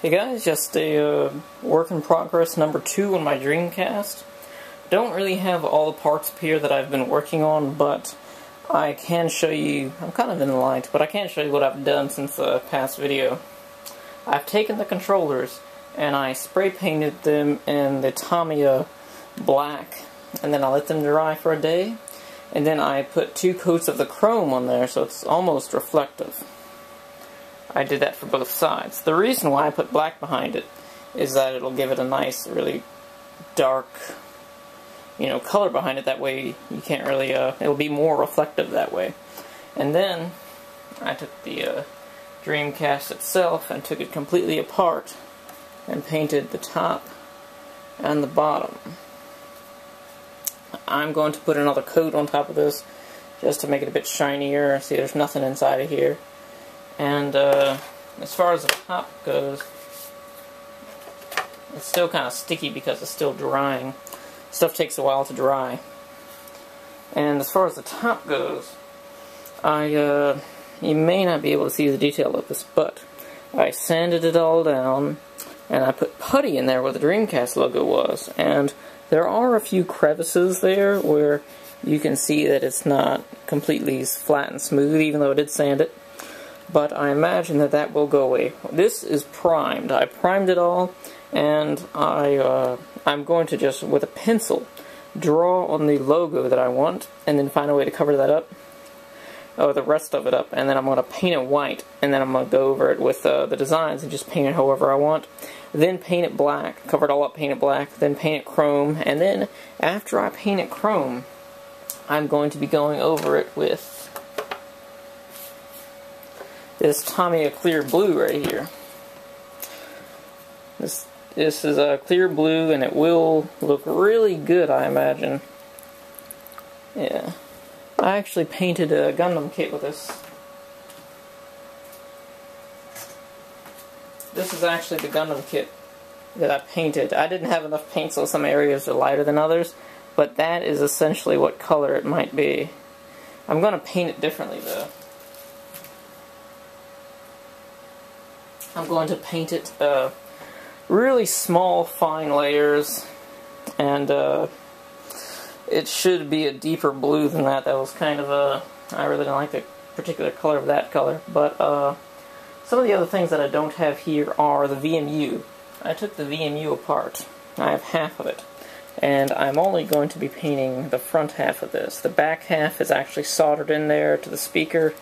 Hey guys, just a work in progress number 2 on my Dreamcast. Don't really have all the parts up here that I've been working on, but I can show you, I'm kind of in the light, but I can show you what I've done since the past video. I've taken the controllers and I spray painted them in the Tamiya black, and then I let them dry for a day, and then I put 2 coats of the chrome on there so it's almost reflective. I did that for both sides. The reason why I put black behind it is that it'll give it a nice, really dark, color behind it. That way you can't really, it'll be more reflective that way. And then I took the Dreamcast itself and took it completely apart and painted the top and the bottom. I'm going to put another coat on top of this just to make it a bit shinier. See, there's nothing inside of here. And as far as the top goes, it's still kind of sticky because it's still drying. Stuff takes a while to dry. And as far as the top goes, you may not be able to see the detail of this, but I sanded it all down, and I put putty in there where the Dreamcast logo was. And there are a few crevices there where you can see that it's not completely flat and smooth, even though I did sand it. But I imagine that that will go away. This is primed. I primed it all, and I'm going to just, with a pencil, draw on the logo that I want, and then find a way to cover that up, or the rest of it up, and then I'm going to paint it white, and then I'm going to go over it with the designs and just paint it however I want. Then paint it black, cover it all up, paint it black, then paint it chrome, and then after I paint it chrome, I'm going to be going over it with this Tamiya clear blue right here. This is a clear blue, and it will look really good, I imagine. Yeah. I actually painted a Gundam kit with this. This is actually the Gundam kit that I painted. I didn't have enough paint, so some areas are lighter than others, but that is essentially what color it might be. I'm going to paint it differently, though. I'm going to paint it really small, fine layers, and it should be a deeper blue than that. That was kind of a... I really don't like the particular color of that color, but some of the other things that I don't have here are the VMU. I took the VMU apart. I have half of it, and I'm only going to be painting the front half of this. The back half is actually soldered in there to the speaker.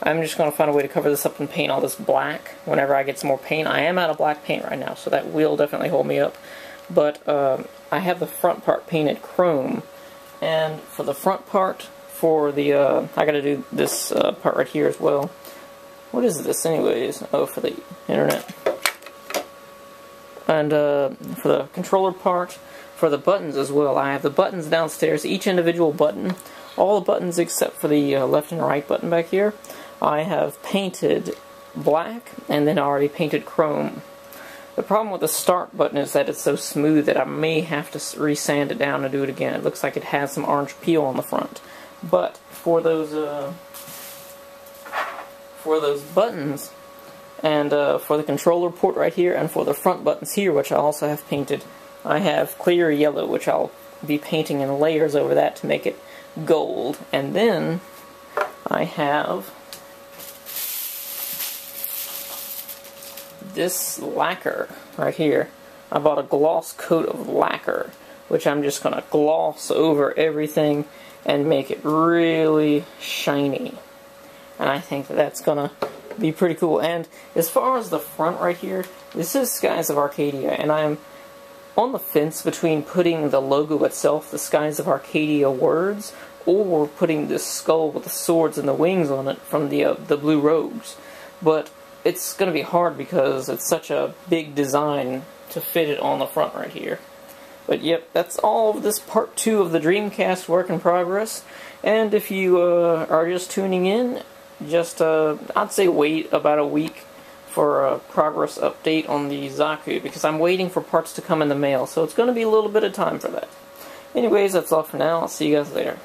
I'm just going to find a way to cover this up and paint all this black whenever I get some more paint. I am out of black paint right now, so that will definitely hold me up. But I have the front part painted chrome, and for the front part, for the, I gotta do this part right here as well. What is this anyways? Oh, for the internet. And for the controller part, for the buttons as well, I have the buttons downstairs, each individual button, all the buttons except for the left and right button back here, I have painted black, and then already painted chrome. The problem with the start button is that it's so smooth that I may have to re-sand it down and do it again. It looks like it has some orange peel on the front. But for those buttons, and for the controller port right here, and for the front buttons here, which I also have painted, I have clear yellow, which I'll be painting in layers over that to make it gold. And then I have this lacquer right here. I bought a gloss coat of lacquer, which I'm just going to gloss over everything and make it really shiny. And I think that that's going to be pretty cool. And as far as the front right here, this is Skies of Arcadia, and I'm on the fence between putting the logo itself, the Skies of Arcadia words, or putting this skull with the swords and the wings on it from the Blue Rogues. But it's going to be hard because it's such a big design to fit it on the front right here. But yep, that's all of this part 2 of the Dreamcast work in progress. And if you are just tuning in, just I'd say wait about a week for a progress update on the Zaku, because I'm waiting for parts to come in the mail, so it's going to be a little bit of time for that. Anyways, that's all for now. I'll see you guys later.